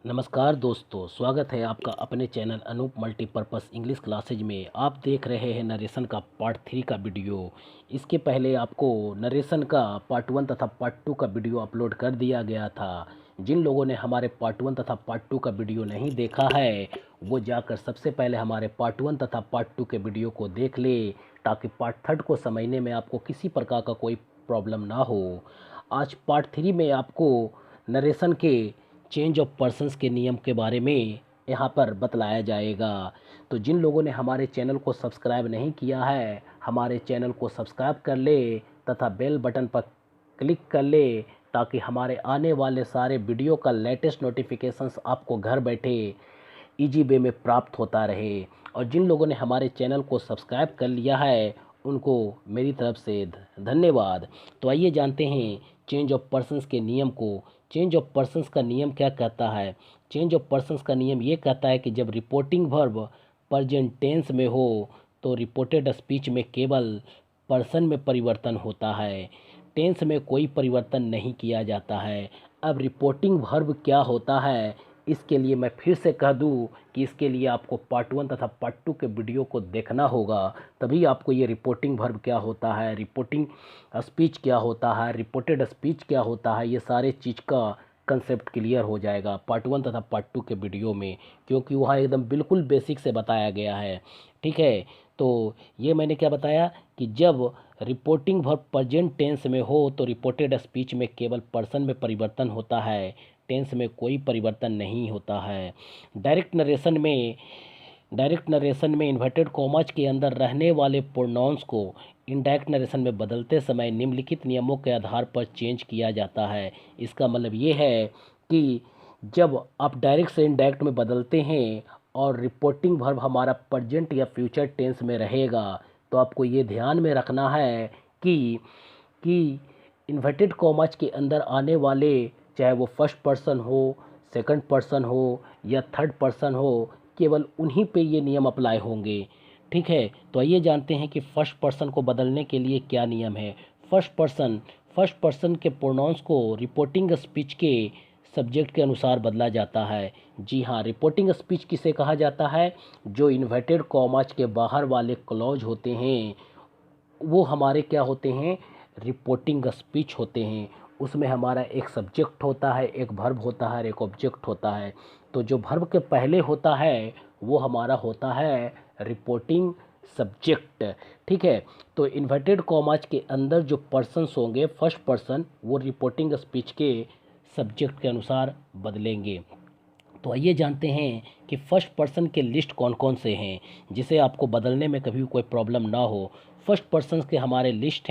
नमस्कार दोस्तों, स्वागत है आपका अपने channel Anoop multipurpose English classes में। आप देख रहे हैं नरेशन का पार्ट 3 का वीडियो। इसके पहले आपको नरेशन का पार्ट 1 तथा पार्ट 2 का वीडियो अपलोड कर दिया गया था। जिन लोगों ने हमारे पार्ट 1 तथा पार्ट 2 का वीडियो नहीं देखा है, वो जाकर सबसे पहले हमारे पार्ट 1 तथा पार्ट 2 के वीडियो को देख ले, ताकि पार्ट 3 को समझने में आपको किसी प्रकार का कोई प्रॉब्लम ना हो। आज पार्ट 3 में आपको नरेशन के चेंज ऑफ पर्सन्स के नियम के बारे में यहाँ पर बतलाया जाएगा। तो जिन लोगों ने हमारे चैनल को सब्सक्राइब नहीं किया है, हमारे चैनल को सब्सक्राइब कर ले तथा बेल बटन पर क्लिक कर ले, ताकि हमारे आने वाले सारे वीडियो का लेटेस्ट नोटिफिकेशंस आपको घर बैठे इजी वे में प्राप्त होता रहे। और जिन लोगों ने हमारे चैनल को सब्सक्राइब कर लिया है, उनको मेरी तरफ से धन्यवाद। तो आइए जानते हैं चेंज ऑफ पर्सन्स के नियम को। चेंज ऑफ पर्सन्स का नियम क्या कहता है? चेंज ऑफ पर्सन्स का नियम ये कहता है कि जब रिपोर्टिंग वर्ब प्रेजेंट टेंस में हो तो रिपोर्टेड स्पीच में केवल पर्सन में परिवर्तन होता है, टेंस में कोई परिवर्तन नहीं किया जाता है। अब रिपोर्टिंग वर्ब क्या होता है, इसके लिए मैं फिर से कह दूं कि इसके लिए आपको पार्ट 1 तथा पार्ट 2 के वीडियो को देखना होगा, तभी आपको ये रिपोर्टिंग वर्ब क्या होता है, रिपोर्टिंग स्पीच क्या होता है, रिपोर्टेड स्पीच क्या होता है, ये सारे चीज़ का कंसेप्ट क्लियर हो जाएगा पार्ट 1 तथा पार्ट 2 के वीडियो में, क्योंकि वहाँ एकदम बिल्कुल बेसिक से बताया गया है। ठीक है, तो ये मैंने क्या बताया कि जब रिपोर्टिंग वर्ब प्रेजेंट टेंस में हो तो रिपोर्टेड स्पीच में केवल पर्सन में परिवर्तन होता है, टेंस में कोई परिवर्तन नहीं होता है। डायरेक्ट नरेशन में इन्वर्टेड कॉमास के अंदर रहने वाले प्रोनाउंस को इनडायरेक्ट नरेशन में बदलते समय निम्नलिखित नियमों के आधार पर चेंज किया जाता है। इसका मतलब ये है कि जब आप डायरेक्ट से इनडायरेक्ट में बदलते हैं और रिपोर्टिंग वर्ब हमारा प्रेजेंट या फ्यूचर टेंस में रहेगा, तो आपको ये ध्यान में रखना है कि इन्वर्टेड कॉमास के अंदर आने वाले, चाहे वो फर्स्ट पर्सन हो, सेकंड पर्सन हो या थर्ड पर्सन हो, केवल उन्हीं पे ये नियम अप्लाई होंगे। ठीक है, तो आइए जानते हैं कि फर्स्ट पर्सन को बदलने के लिए क्या नियम है। फर्स्ट पर्सन के प्रोनाउंस को रिपोर्टिंग स्पीच के सब्जेक्ट के अनुसार बदला जाता है। जी हाँ, रिपोर्टिंग स्पीच किसे कहा जाता है? जो इन्वर्टेड कॉमास के बाहर वाले क्लॉज होते हैं, वो हमारे क्या होते हैं? रिपोर्टिंग स्पीच होते हैं। उसमें हमारा एक सब्जेक्ट होता है, एक वर्ब होता है, एक ऑब्जेक्ट होता है। तो जो वर्ब के पहले होता है वो हमारा होता है रिपोर्टिंग सब्जेक्ट। ठीक है, तो इन्वर्टेड कॉमास के अंदर जो पर्सन्स होंगे फर्स्ट पर्सन, वो रिपोर्टिंग स्पीच के सब्जेक्ट के अनुसार बदलेंगे। तो आइए जानते हैं कि फर्स्ट पर्सन के लिस्ट कौन कौन से हैं, जिसे आपको बदलने में कभी कोई प्रॉब्लम ना हो। फर्स्ट पर्सन के हमारे लिस्ट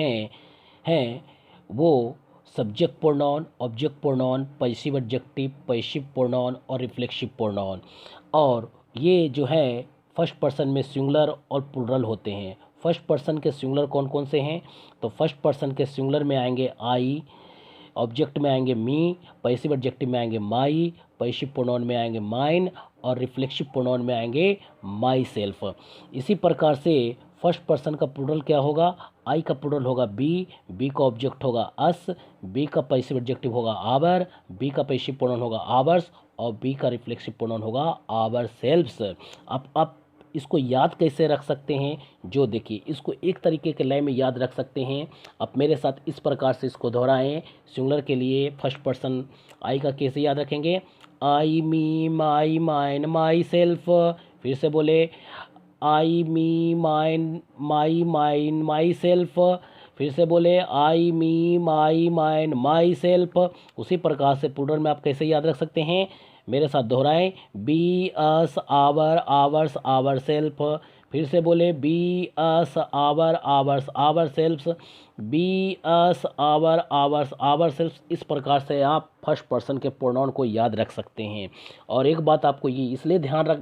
हैं वो subject pronoun, object pronoun, passive adjective, passive pronoun और रिफ्लेक्सिव प्रोनाउन। और ये जो है फर्स्ट पर्सन में सिंगुलर और प्लूरल होते हैं। फर्स्ट पर्सन के सिंगुलर कौन कौन से हैं? तो फर्स्ट पर्सन के सिंगुलर में आएंगे आई, ऑब्जेक्ट में आएंगे मी, पैसिव एडजेक्टिव में आएंगे माई, पैसिव प्रोनाउन में आएंगे माइन और रिफ्लेक्सिव प्रोनाउन में आएंगे माई सेल्फ। इसी प्रकार से फर्स्ट पर्सन का प्लूरल क्या होगा? आई का प्लूरल होगा बी, बी का ऑब्जेक्ट होगा अस, बी का पैसिव एडजेक्टिव होगा आवर, बी का पैसिव प्रोनाउन होगा आवर्स और बी का रिफ्लेक्सिव प्रोनाउन होगा आवर सेल्व्स। अब आप इसको याद कैसे रख सकते हैं? जो देखिए, इसको एक तरीके के लय में याद रख सकते हैं। आप मेरे साथ इस प्रकार से इसको दोहराएं। सिंगुलर के लिए फर्स्ट पर्सन आई का कैसे याद रखेंगे? I me my mine myself. फिर से बोले, I me mine my mine myself. फिर से बोले, I me my mine my self. उसी प्रकार से प्लूरल में आप कैसे याद रख सकते हैं? मेरे साथ दोहराएं, we us our ours ourself. फिर से बोले, we us our ours ourselves, we us our ours ourselves. इस प्रकार से आप फर्स्ट पर्सन के प्रोनाउन को याद रख सकते हैं। और एक बात आपको ये इसलिए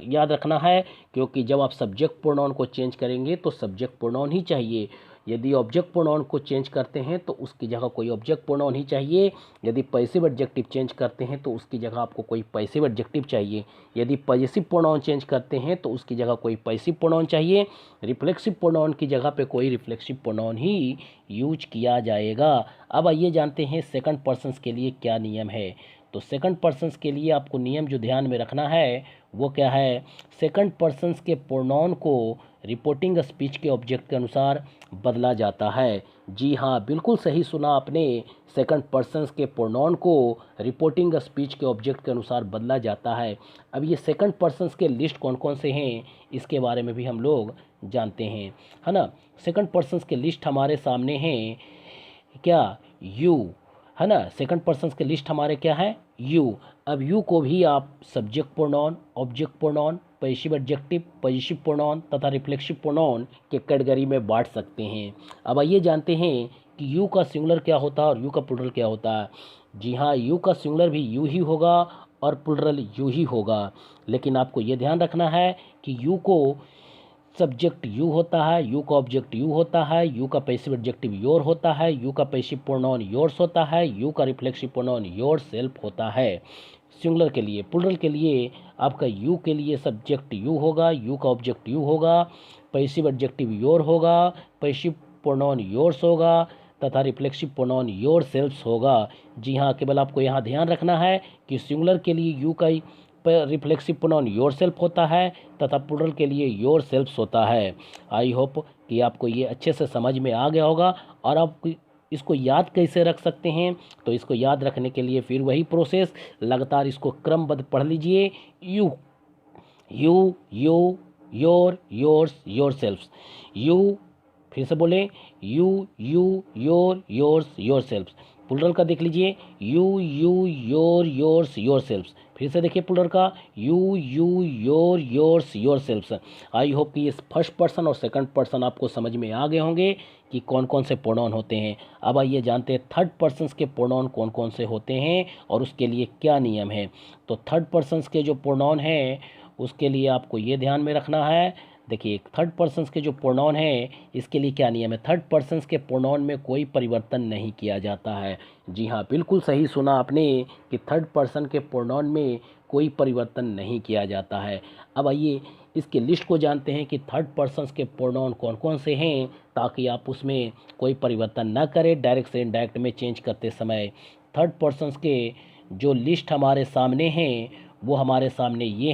याद रखना है, क्योंकि जब आप सब्जेक्ट प्रोनाउन को चेंज करेंगे तो सब्जेक्ट प्रोनाउन ही चाहिए। यदि ऑब्जेक्ट प्रोनाउन को चेंज करते हैं तो उसकी जगह कोई ऑब्जेक्ट प्रोनाउन ही चाहिए। यदि पैसिव एडजेक्टिव चेंज करते हैं तो उसकी जगह आपको कोई पैसिव एडजेक्टिव चाहिए। यदि पॉजिटिव प्रोनाउन चेंज करते हैं तो उसकी जगह कोई पैसिव प्रोनाउन चाहिए। रिफ्लेक्सिव प्रोनाउन की जगह पे कोई रिफ्लेक्सिव प्रोनाउन ही यूज किया जाएगा। अब आइए जानते हैं सेकंड पर्सन्स के लिए क्या नियम है। तो सेकंड पर्सन्स के लिए आपको नियम जो ध्यान में रखना है वो क्या है, सेकंड पर्सन्स के प्रोनाउन को रिपोर्टिंग स्पीच के ऑब्जेक्ट के अनुसार बदला जाता है। जी हाँ, बिल्कुल सही सुना आपने, सेकंड पर्सन्स के प्रोनाउन को रिपोर्टिंग स्पीच के ऑब्जेक्ट के अनुसार बदला जाता है। अब ये सेकंड पर्सन्स के लिस्ट कौन कौन से हैं इसके बारे में भी हम लोग जानते हैं, है ना। सेकंड पर्सन्स के लिस्ट हमारे सामने हैं क्या, यू, है ना। सेकंड पर्सन्स के लिस्ट हमारे क्या है, यू। अब यू को भी आप subject pronoun, object pronoun, passive adjective, positive pronoun तथा रिफ्लेक्सिव प्रोनाउन के कैटेगरी में बांट सकते हैं। अब आइए जानते हैं कि यू का सिंगुलर क्या होता है और यू का प्लूरल क्या होता है। जी हाँ, यू का सिंगुलर भी यू ही होगा और प्लूरल यू ही होगा, लेकिन आपको ये ध्यान रखना है कि यू को सब्जेक्ट यू होता है, यू का ऑब्जेक्ट यू होता है, यू का पैसिव एडजेक्टिव योर होता है, यू का पैसिव प्रोनाउन योर्स होता है, यू का रिफ्लेक्सिव प्रोनाउन योर सेल्फ होता है सिंगुलर के लिए। प्लूरल के लिए आपका यू के लिए सब्जेक्ट यू होगा, यू का ऑब्जेक्ट यू होगा, पैसिव एडजेक्टिव योर होगा, पैसिव प्रोनाउन योर्स होगा तथा रिफ्लेक्सिव प्रोनाउन योर सेल्फ्स होगा। जी हाँ, केवल आपको यहाँ ध्यान रखना है कि सिंगुलर के लिए यू का रिफ्लेक्सिव प्रोनाउन योर सेल्फ होता है तथा प्लूरल के लिए योर सेल्फ्स होता है। आई होप कि आपको ये अच्छे से समझ में आ गया होगा। और आप इसको याद कैसे रख सकते हैं, तो इसको याद रखने के लिए फिर वही प्रोसेस, लगातार इसको क्रमबद्ध पढ़ लीजिए। You, you, you, your, yours, yourselves. You, फिर से बोले, you, you, your, yours, yourselves. Plural का देख लीजिए, you, you, your, yours, yourselves. फिर से देखिए प्लूरल का, you, you, your, yours, yourselves. I hope कि ये फर्स्ट पर्सन और सेकंड पर्सन आपको समझ में आ गए होंगे कि कौन कौन से प्रोनाउन होते हैं। अब आइए जानते हैं थर्ड पर्सन्स के प्रोनाउन कौन कौन से होते हैं और उसके लिए क्या नियम है। तो थर्ड पर्सन्स के जो प्रोनाउन हैं उसके लिए आपको ये ध्यान में रखना है। देखिए, थर्ड पर्सन्स के जो प्रोनाउन हैं इसके लिए क्या नियम है। थर्ड पर्सन्स के प्रोनाउन में कोई परिवर्तन नहीं किया जाता है। जी हाँ, बिल्कुल सही सुना आपने कि थर्ड पर्सन के प्रोनाउन में कोई परिवर्तन नहीं किया जाता है। अब आइए इसके लिस्ट को जानते हैं कि थर्ड पर्सन्स के प्रोनाउन कौन कौन से हैं, ताकि आप उसमें कोई परिवर्तन ना करें डायरेक्ट से इनडायरेक्ट में चेंज करते समय। थर्ड पर्सन्स के जो लिस्ट हमारे सामने हैं वो हमारे सामने ये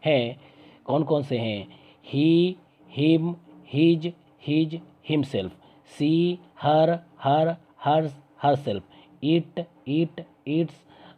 हैं कौन कौन से हैं, he, him, his, his, himself, she, her, hers, herself, it, its,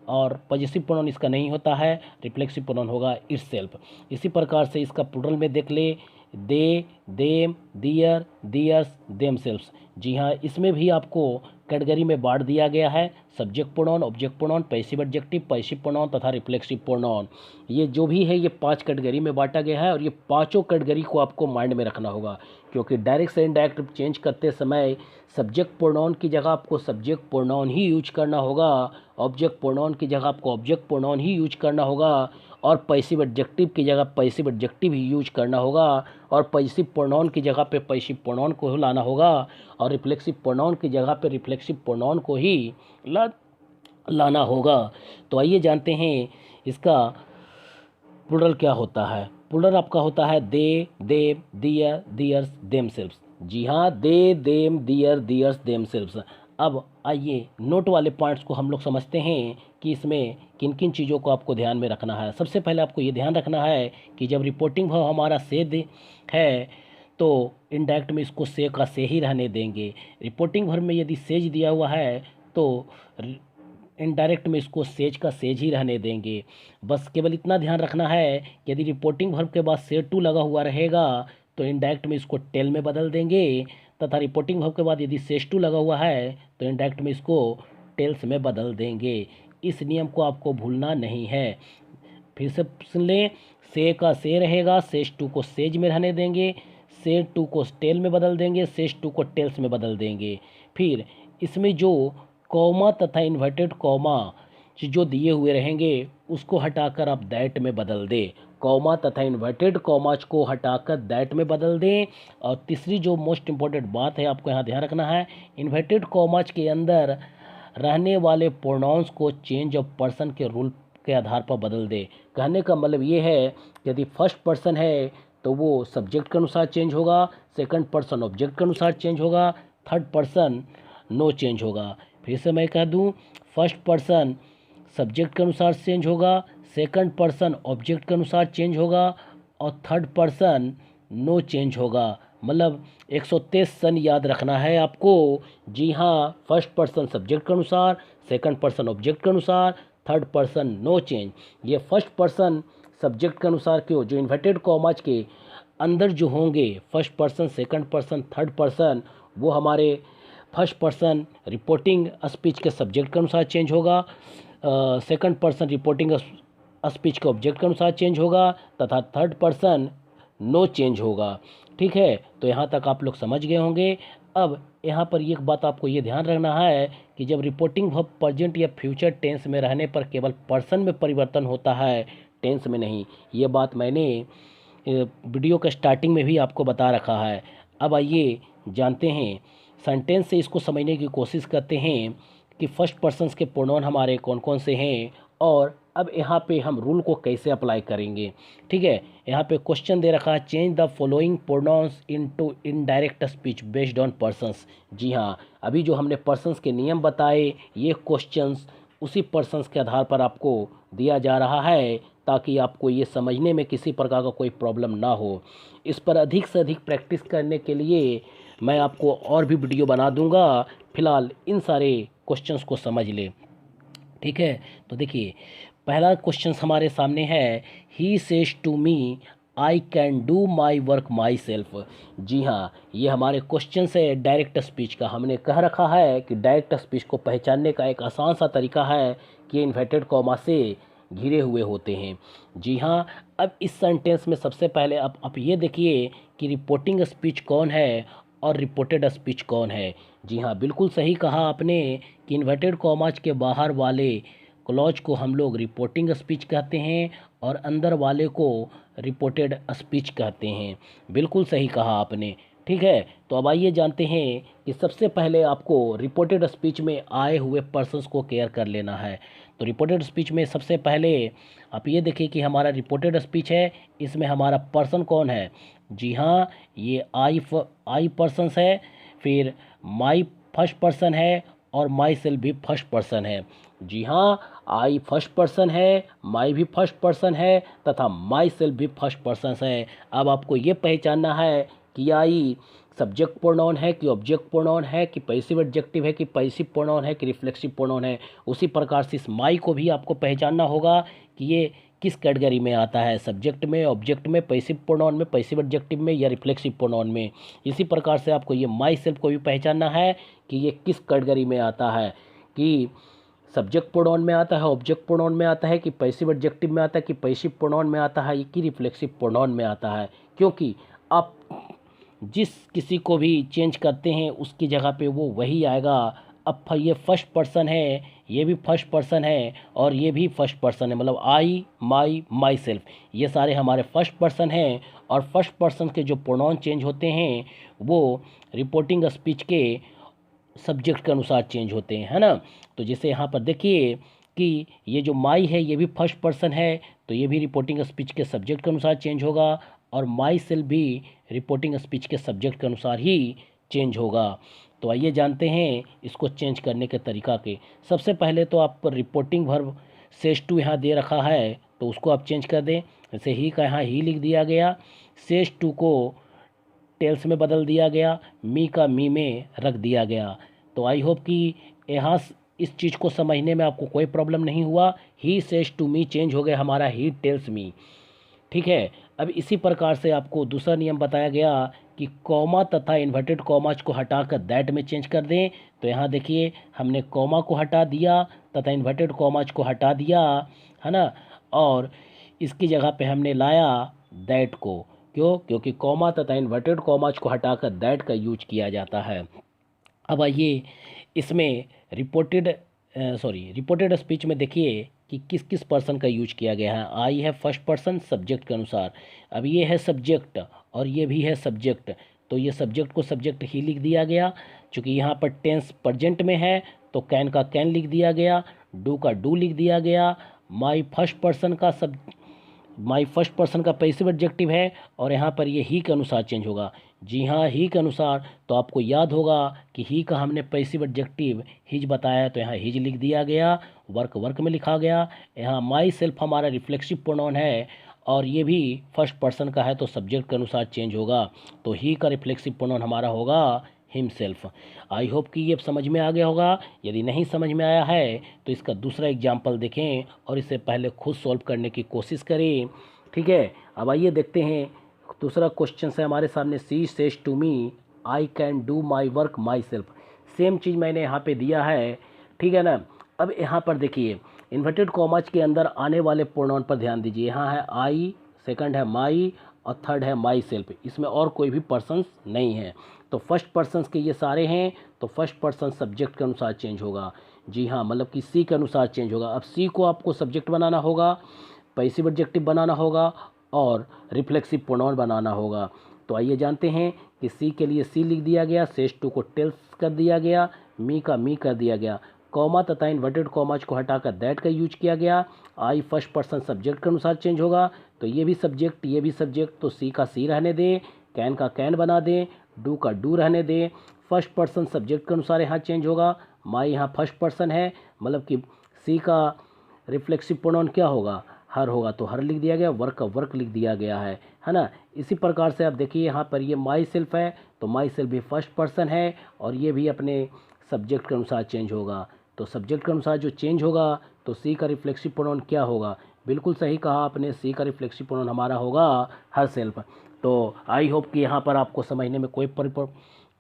और पॉजिटिव प्रोनाउन इसका नहीं होता है, रिफ्लेक्सिव प्रोनाउन होगा इट्स सेल्फ। इसी प्रकार से इसका प्लूरल में देख ले, they, them, their, theirs, themselves. जी हाँ, इसमें भी आपको कैटेगरी में बांट दिया गया है, subject pronoun, object pronoun, passive adjective, passive pronoun तथा रिफ्लेक्सिव प्रोनाउन। ये जो भी है ये 5 कैटेगरी में बांटा गया है और ये पांचों कैटेगरी को आपको माइंड में रखना होगा, क्योंकि डायरेक्ट से इनडायरेक्ट चेंज करते समय सब्जेक्ट प्रोनाउन की जगह आपको सब्जेक्ट प्रोनाउन ही यूज करना होगा, ऑब्जेक्ट प्रोनाउन की जगह आपको ऑब्जेक्ट प्रोनाउन ही यूज करना होगा, और पैसिव एडजेक्टिव की जगह पैसिव एडजेक्टिव ही यूज करना होगा, और पैसिव प्रोनाउन की जगह पे पैसिव प्रोनाउन को लाना होगा, और रिफ्लेक्सिव प्रोनाउन की जगह पे रिफ्लेक्सिव प्रोनाउन को ही लाना होगा। तो आइए जानते हैं इसका प्लूरल क्या होता है। प्लूरल आपका होता है दे, देम, दियर, दियर्स, देमसेल्व्स। जी हाँ, दे, देम, दियर, दियर्स, देमसेल्व्स। अब आइए नोट वाले पॉइंट्स को हम लोग समझते हैं कि इसमें किन किन चीज़ों को आपको ध्यान में रखना है। सबसे पहले आपको ये ध्यान रखना है कि जब रिपोर्टिंग वर्ब हमारा से है तो इनडायरेक्ट में इसको से का से ही रहने देंगे। रिपोर्टिंग वर्ब में यदि सेज दिया हुआ है तो इनडायरेक्ट में इसको सेज का सेज ही रहने देंगे। बस केवल इतना ध्यान रखना है कि यदि रिपोर्टिंग वर्ब के बाद से टू लगा हुआ रहेगा तो इनडायरेक्ट में इसको टेल में बदल देंगे, तथा रिपोर्टिंग वर्ब के बाद यदि सेज टू लगा हुआ है तो इनडायरेक्ट में इसको टेल्स में बदल देंगे। इस नियम को आपको भूलना नहीं है। फिर से सुन लें, से का से रहेगा, सेज टू को सेज में रहने देंगे, सेज टू को टेल में बदल देंगे, सेज टू को टेल्स में बदल देंगे। फिर इसमें जो कॉमा तथा इन्वर्टेड कॉमा जो दिए हुए रहेंगे उसको हटाकर आप दैट में बदल दें। कॉमा तथा इन्वर्टेड कॉमाज को हटाकर दैट में बदल दें। और तीसरी जो मोस्ट इम्पोर्टेंट बात है आपको यहाँ ध्यान रखना है, इन्वर्टेड कॉमाज के अंदर रहने वाले प्रोनाउंस को चेंज ऑफ पर्सन के रूल के आधार पर बदल दे। कहने का मतलब ये है यदि फर्स्ट पर्सन है तो वो सब्जेक्ट के अनुसार चेंज होगा, सेकंड पर्सन ऑब्जेक्ट के अनुसार चेंज होगा, थर्ड पर्सन नो चेंज होगा। फिर से मैं कह दूं, फर्स्ट पर्सन सब्जेक्ट के अनुसार चेंज होगा, सेकंड पर्सन ऑब्जेक्ट के अनुसार चेंज होगा और थर्ड पर्सन नो चेंज होगा। मतलब 123 सन याद रखना है आपको। जी हाँ, फर्स्ट पर्सन सब्जेक्ट के अनुसार, सेकंड पर्सन ऑब्जेक्ट के अनुसार, थर्ड पर्सन नो चेंज। ये फर्स्ट पर्सन सब्जेक्ट के अनुसार क्यों, जो इन्वर्टेड कॉमाज के अंदर जो होंगे first person, second person, third person, वो हमारे फर्स्ट पर्सन रिपोर्टिंग स्पीच के सब्जेक्ट के अनुसार चेंज होगा, सेकंड पर्सन रिपोर्टिंग स्पीच के ऑब्जेक्ट के अनुसार चेंज होगा तथा थर्ड पर्सन नो चेंज होगा। ठीक है, तो यहाँ तक आप लोग समझ गए होंगे। अब यहाँ पर एक बात आपको ये ध्यान रखना है कि जब रिपोर्टिंग वर्ब प्रेजेंट या फ्यूचर टेंस में रहने पर केवल पर्सन में परिवर्तन होता है, टेंस में नहीं। ये बात मैंने वीडियो के स्टार्टिंग में भी आपको बता रखा है। अब आइए जानते हैं, सेंटेंस से इसको समझने की कोशिश करते हैं कि फर्स्ट पर्सन्स के प्रोनाउन हमारे कौन कौन से हैं और अब यहाँ पे हम रूल को कैसे अप्लाई करेंगे। ठीक है, यहाँ पे क्वेश्चन दे रखा है, change the following pronouns into indirect speech based on persons. जी हाँ, अभी जो हमने पर्सन्स के नियम बताए, ये क्वेश्चंस उसी पर्सन्स के आधार पर आपको दिया जा रहा है ताकि आपको ये समझने में किसी प्रकार का कोई प्रॉब्लम ना हो। इस पर अधिक से अधिक प्रैक्टिस करने के लिए मैं आपको और भी वीडियो बना दूंगा। फिलहाल इन सारे क्वेश्चंस को समझ ले। ठीक है, तो देखिए पहला क्वेश्चन हमारे सामने है, he says to me I can do my work myself. जी हाँ, ये हमारे क्वेश्चन से डायरेक्ट स्पीच का हमने कह रखा है कि डायरेक्ट स्पीच को पहचानने का एक आसान सा तरीका है कि इन्वर्टेड कॉमा से घिरे हुए होते हैं। जी हाँ, अब इस सेंटेंस में सबसे पहले आप ये देखिए कि रिपोर्टिंग स्पीच कौन है और रिपोर्टेड स्पीच कौन है। जी हाँ, बिल्कुल सही कहा आपने कि इन्वर्टेड कॉमाज के बाहर वाले क्लॉज को हम लोग रिपोर्टिंग स्पीच कहते हैं और अंदर वाले को रिपोर्टेड स्पीच कहते हैं। बिल्कुल सही कहा आपने। ठीक है, तो अब आइए जानते हैं कि सबसे पहले आपको रिपोर्टेड स्पीच में आए हुए पर्सन्स को केयर कर लेना है। तो रिपोर्टेड स्पीच में सबसे पहले आप ये देखिए कि हमारा रिपोर्टेड स्पीच है, इसमें हमारा पर्सन कौन है। जी हाँ, ये आई पर्सन्स है, फिर माई फर्स्ट पर्सन है और माई सेल्फ भी फर्स्ट पर्सन है। जी हाँ, आई फर्स्ट पर्सन है, माई भी फर्स्ट पर्सन है तथा माई सेल्फ भी फर्स्ट पर्सन है। अब आपको ये पहचानना है कि आई सब्जेक्ट प्रोनाउन है कि ऑब्जेक्ट प्रोनाउन है कि पैसिव एडजेक्टिव है कि पैसिव प्रोनाउन है कि रिफ्लेक्सिव प्रोनाउन है। उसी प्रकार से इस माई को भी आपको पहचानना होगा कि ये किस कैटेगरी में आता है, सब्जेक्ट में, ऑब्जेक्ट में, पैसिव प्रोनाउन में, पैसिव एडजेक्टिव में या रिफ्लेक्सिव प्रोनाउन में। इसी प्रकार से आपको ये माई सेल्फ को भी पहचानना है कि ये किस कैटेगरी में आता है, कि सब्जेक्ट प्रोनाउन में आता है, ऑब्जेक्ट प्रोनाउन में आता है कि पैसिव एडजेक्टिव में आता है कि पैसिव प्रोनाउन में आता है कि रिफ्लेक्सिव प्रोनाउन में आता है। क्योंकि आप जिस किसी को भी चेंज करते हैं उसकी जगह पे वो वही आएगा। अब ये फर्स्ट पर्सन है, ये भी फर्स्ट पर्सन है और ये भी फर्स्ट पर्सन है, मतलब आई, माई, माई सेल्फ, ये सारे हमारे फर्स्ट पर्सन हैं। और फर्स्ट पर्सन के जो प्रोनाउन चेंज होते हैं वो रिपोर्टिंग स्पीच के सब्जेक्ट के अनुसार चेंज होते हैं, है ना। तो जैसे यहाँ पर देखिए कि ये जो माई है ये भी फर्स्ट पर्सन है, तो ये भी रिपोर्टिंग स्पीच के सब्जेक्ट के अनुसार चेंज होगा और माई सेल्फ भी रिपोर्टिंग स्पीच के सब्जेक्ट के अनुसार ही चेंज होगा। तो आइए जानते हैं इसको चेंज करने के तरीका के। सबसे पहले तो आप रिपोर्टिंग वर्ब सेज टू यहाँ दे रखा है तो उसको आप चेंज कर दें। जैसे ही का यहाँ ही लिख दिया गया, सेज टू को टेल्स में बदल दिया गया, मी का मी में रख दिया गया। तो आई होप कि यहाँ इस चीज़ को समझने में आपको कोई प्रॉब्लम नहीं हुआ। He says to me change हो गया हमारा ही टेल्स मी। ठीक है, अब इसी प्रकार से आपको दूसरा नियम बताया गया कि कॉमा तथा इन्वर्टेड कॉमाज को हटाकर दैट में चेंज कर दें। तो यहाँ देखिए हमने कॉमा को हटा दिया तथा इन्वर्टेड कॉमाज को हटा दिया, है ना, और इसकी जगह पे हमने लाया दैट को। क्यों? क्योंकि कॉमा तथा इन्वर्टेड कॉमाज को हटाकर दैट का यूज किया जाता है। अब आइए इसमें रिपोर्टेड स्पीच में देखिए कि किस किस पर्सन का यूज किया गया है। आई है फर्स्ट पर्सन सब्जेक्ट के अनुसार। अब ये है सब्जेक्ट और ये भी है सब्जेक्ट, तो ये सब्जेक्ट को सब्जेक्ट ही लिख दिया गया। चूँकि यहाँ पर टेंस प्रेजेंट में है तो कैन का कैन लिख दिया गया, डू का डू लिख दिया गया। माई फर्स्ट पर्सन का माई फर्स्ट पर्सन का पैसिव एडजेक्टिव है और यहाँ पर ये ही के अनुसार चेंज होगा। जी हाँ, ही के अनुसार। तो आपको याद होगा कि ही का हमने पैसिव एडजेक्टिव हिज बताया, तो यहाँ हिज लिख दिया गया, वर्क वर्क में लिखा गया। यहाँ माई सेल्फ हमारा रिफ्लेक्सिव प्रोनाउन है और ये भी फर्स्ट पर्सन का है, तो सब्जेक्ट के अनुसार चेंज होगा। तो ही का रिफ्लेक्सिव प्रोनाउन हमारा होगा हिमसेल्फ। आई होप कि ये समझ में आ गया होगा। यदि नहीं समझ में आया है तो इसका दूसरा एग्जाम्पल देखें और इसे पहले खुद सॉल्व करने की कोशिश करें। ठीक है, अब आइए देखते हैं दूसरा क्वेश्चन है हमारे सामने। She says to me I can do my work myself. Same चीज़ मैंने यहाँ पे दिया है, ठीक है ना। अब यहाँ पर देखिए इन्वर्टेड कॉमास के अंदर आने वाले प्रोनाउन पर ध्यान दीजिए। यहाँ है आई, सेकंड है माई और थर्ड है माई सेल्फ। इसमें और कोई भी पर्सन्स नहीं है, तो फर्स्ट पर्सन्स के ये सारे हैं, तो फर्स्ट पर्सन सब्जेक्ट के अनुसार चेंज होगा। जी हाँ, मतलब कि सी के अनुसार चेंज होगा। अब सी को आपको सब्जेक्ट बनाना होगा, पैसिव एडजेक्टिव बनाना होगा और रिफ्लेक्सिव प्रोनाउन बनाना होगा। तो आइए जानते हैं कि सी के लिए सी लिख दिया गया, सेज टू को टेल्स कर दिया गया, मी का मी कर दिया गया, कॉमा तथा इन्वर्टेड कॉमाज को हटाकर दैट का यूज किया गया। आई फर्स्ट पर्सन सब्जेक्ट के अनुसार चेंज होगा, तो ये भी सब्जेक्ट ये भी सब्जेक्ट, तो सी का सी रहने दें, कैन का कैन बना दें, डू का डू रहने दें। फर्स्ट पर्सन सब्जेक्ट के अनुसार यहाँ चेंज होगा। माई यहाँ फर्स्ट पर्सन है, मतलब कि सी का रिफ्लेक्सिव प्रोनाउन क्या होगा, हर होगा, तो हर लिख दिया गया, वर्क का वर्क लिख दिया गया है ना। इसी प्रकार से आप देखिए यहाँ पर ये माई सेल्फ है, तो माई सेल्फ भी फर्स्ट पर्सन है और ये भी अपने सब्जेक्ट के अनुसार चेंज होगा। तो सब्जेक्ट के अनुसार जो चेंज होगा तो सी का रिफ्लेक्सिव प्रोनाउन क्या होगा, बिल्कुल सही कहा आपने, सी का रिफ्लेक्सिव प्रोनाउन हमारा होगा हर सेल्फ। तो आई होप कि यहाँ पर आपको समझने में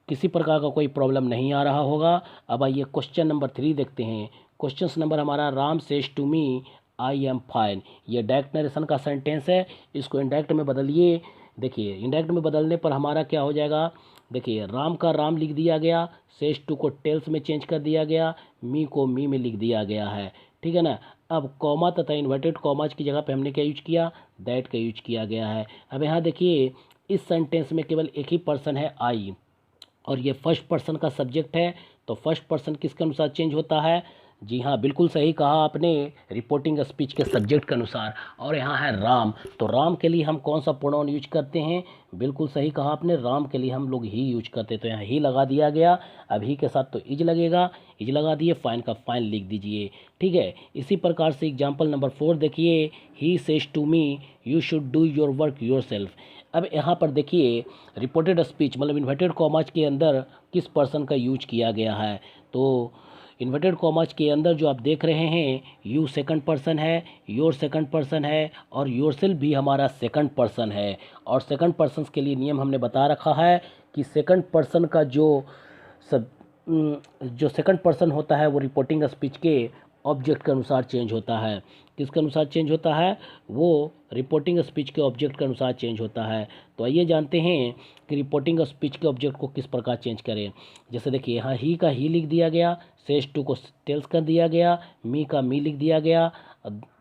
किसी प्रकार का कोई प्रॉब्लम नहीं आ रहा होगा। अब आइए क्वेश्चन नंबर 3 देखते हैं। क्वेश्चन नंबर हमारा Ram says to me I am fine. ये डायरेक्ट नरेशन का सेंटेंस है, इसको इनडायरेक्ट में बदलिए। देखिए इनडायरेक्ट में बदलने पर हमारा क्या हो जाएगा, देखिए राम का राम लिख दिया गया, सेज टू को टेल्स में चेंज कर दिया गया, मी को मी में लिख दिया गया है, ठीक है ना। अब कॉमा तथा इन्वर्टेड कॉमाज की जगह पे हमने क्या यूज किया, दैट का यूज किया गया है। अब यहाँ देखिए इस सेंटेंस में केवल एक ही पर्सन है आई और ये फर्स्ट पर्सन का सब्जेक्ट है, तो फर्स्ट पर्सन किसके अनुसार चेंज होता है, जी हाँ बिल्कुल सही कहा आपने, रिपोर्टिंग स्पीच के सब्जेक्ट के अनुसार। और यहाँ है राम, तो राम के लिए हम कौन सा प्रोनाउन यूज करते हैं, बिल्कुल सही कहा आपने, राम के लिए हम लोग ही यूज करते हैं, तो यहाँ ही लगा दिया गया। अब ही के साथ तो इज लगेगा, इज लगा दिए, फाइन का फाइन लिख दीजिए, ठीक है। इसी प्रकार से एग्जाम्पल नंबर 4 देखिए, he says to me you should do your work yourself. अब यहाँ पर देखिए रिपोर्टेड स्पीच मतलब इन्वर्टेड कॉमाज के अंदर किस पर्सन का यूज किया गया है, तो इन्वर्टेड कॉमाज के अंदर जो आप देख रहे हैं यू सेकंड पर्सन है, योर सेकंड पर्सन है और योरसेल्फ भी हमारा सेकंड पर्सन है। और सेकंड पर्सन के लिए नियम हमने बता रखा है कि सेकंड पर्सन का जो सेकंड पर्सन होता है वो रिपोर्टिंग स्पीच के ऑब्जेक्ट के अनुसार चेंज होता है। किसके अनुसार चेंज होता है, वो रिपोर्टिंग स्पीच के ऑब्जेक्ट के अनुसार चेंज होता है। तो आइए जानते हैं कि रिपोर्टिंग स्पीच के ऑब्जेक्ट को किस प्रकार चेंज करें। जैसे देखिए यहाँ ही का ही लिख दिया गया, सेज टू को टेल्स कर दिया गया, मी का मी लिख दिया गया,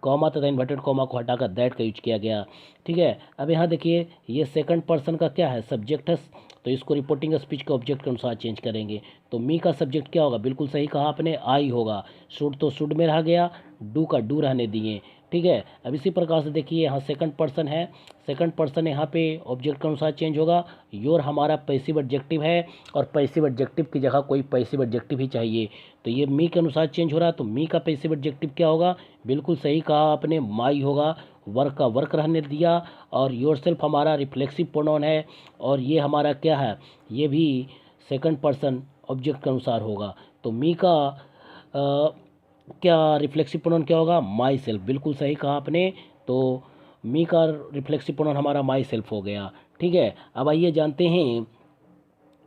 कॉमा तथा इन्वर्टेड कॉमा को हटाकर दैट का यूज किया गया, ठीक है। अब यहाँ देखिए ये सेकंड पर्सन का क्या है, सब्जेक्ट है, तो इसको रिपोर्टिंग स्पीच के ऑब्जेक्ट के अनुसार चेंज करेंगे। तो मी का सब्जेक्ट क्या होगा, बिल्कुल सही कहा आपने, आई होगा। शुड तो शुड में रह गया, डू का डू रहने दिए, ठीक है। अब इसी प्रकार से देखिए यहाँ सेकंड पर्सन है, सेकंड पर्सन यहाँ पे ऑब्जेक्ट के अनुसार चेंज होगा। योर हमारा पैसिव एडजेक्टिव है और पैसिव एडजेक्टिव की जगह कोई पैसिव एडजेक्टिव ही चाहिए, तो ये मी के अनुसार चेंज हो रहा है, तो मी का पैसिव एडजेक्टिव क्या होगा, बिल्कुल सही कहा आपने, माई होगा। वर्क का वर्क रहने दिया और योरसेल्फ हमारा रिफ्लेक्सिव प्रोनाउन है और ये हमारा क्या है, ये भी सेकंड पर्सन ऑब्जेक्ट के अनुसार होगा। तो मी का क्या रिफ्लेक्सिव प्रोनाउन क्या होगा, माई सेल्फ, बिल्कुल सही कहा आपने। तो मी का रिफ्लेक्सिव प्रोनाउन हमारा माई सेल्फ हो गया, ठीक है। अब आइए जानते हैं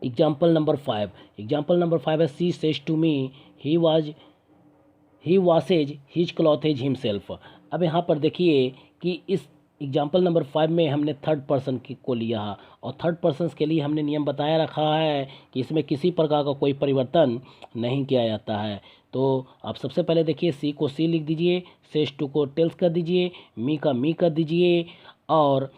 एग्जाम्पल नंबर 5। एग्जाम्पल नंबर 5 है she says to me he washes his clothes himself. अब यहाँ पर देखिए कि इस एग्जाम्पल नंबर 5 में हमने थर्ड पर्सन को लिया और थर्ड पर्सन के लिए हमने नियम बताया रखा है कि इसमें किसी प्रकार का कोई परिवर्तन नहीं किया जाता है। तो आप सबसे पहले देखिए सी को सी लिख दीजिए, सेज टू को टेल्स कर दीजिए, मी का मी कर दीजिए और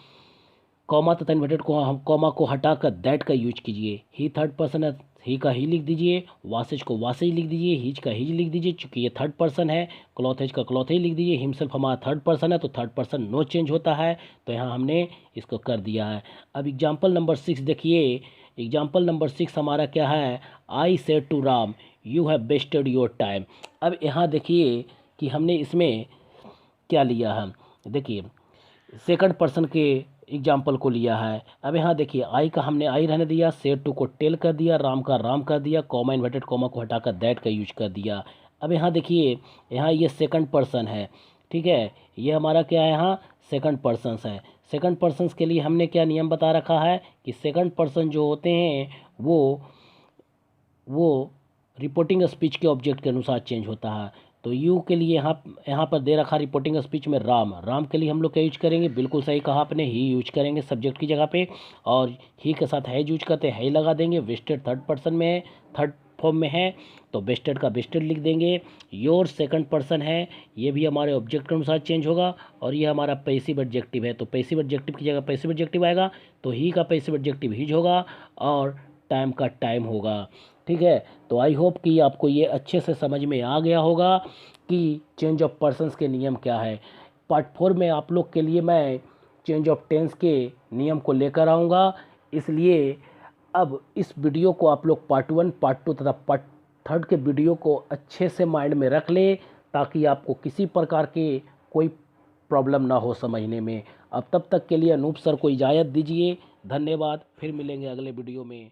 कॉमा तथा इन्वर्टेड कॉमा को हटाकर दैट का यूज कीजिए। ही थर्ड पर्सन है, ही का ही लिख दीजिए, वासेज को वासेज लिख दीजिए, हिज का हिज लिख दीजिए, चूंकि ये थर्ड पर्सन है। क्लॉथेज का क्लॉथेज लिख दीजिए, हिमसेल्फ हमारा थर्ड पर्सन है तो थर्ड पर्सन नो चेंज होता है, तो यहाँ हमने इसको कर दिया है। अब एग्जाम्पल नंबर 6 देखिए, एग्जाम्पल नंबर 6 हमारा क्या है, I said to Ram you have wasted your time. अब यहाँ देखिए कि हमने इसमें क्या लिया है, देखिए सेकंड पर्सन के एग्जाम्पल को लिया है। अब यहाँ देखिए आई का हमने आई रहने दिया, सेड टू को टेल कर दिया, राम का राम कर दिया, कॉमा इन्वर्टेड कॉमा को हटाकर दैट का यूज कर दिया। अब यहाँ देखिए, यहाँ ये सेकंड पर्सन है, ठीक है, ये हमारा क्या है, यहाँ सेकंड पर्सन्स है। सेकंड पर्सन्स के लिए हमने क्या नियम बता रखा है कि सेकंड पर्सन जो होते हैं वो रिपोर्टिंग स्पीच के ऑब्जेक्ट के अनुसार चेंज होता है। तो यू के लिए यहाँ पर दे रखा रिपोर्टिंग स्पीच में राम, राम के लिए हम लोग क्या यूज करेंगे, बिल्कुल सही कहा आपने, ही यूज करेंगे सब्जेक्ट की जगह पे, और ही के साथ हैज यूज करते हैं, है लगा देंगे। वेस्टेड थर्ड पर्सन में है, थर्ड फॉर्म में है, तो वेस्टेड का वेस्टेड लिख देंगे। योर सेकंड पर्सन है, ये भी हमारे ऑब्जेक्ट के अनुसार चेंज होगा, और ये हमारा पैसिव एडजेक्टिव है, तो पैसिव एडजेक्टिव की जगह पैसिव एडजेक्टिव आएगा, तो ही का पैसिव एडजेक्टिव हिज होगा, और टाइम का टाइम होगा। ठीक है, तो आई होप कि आपको ये अच्छे से समझ में आ गया होगा कि चेंज ऑफ पर्सन्स के नियम क्या है। पार्ट 4 में आप लोग के लिए मैं चेंज ऑफ टेंस के नियम को लेकर आऊँगा, इसलिए अब इस वीडियो को आप लोग पार्ट 1, पार्ट 2 तथा पार्ट 3 के वीडियो को अच्छे से माइंड में रख ले, ताकि आपको किसी प्रकार के कोई प्रॉब्लम ना हो समझने में। अब तब तक के लिए अनूप सर को इजाज़त दीजिए, धन्यवाद, फिर मिलेंगे अगले वीडियो में।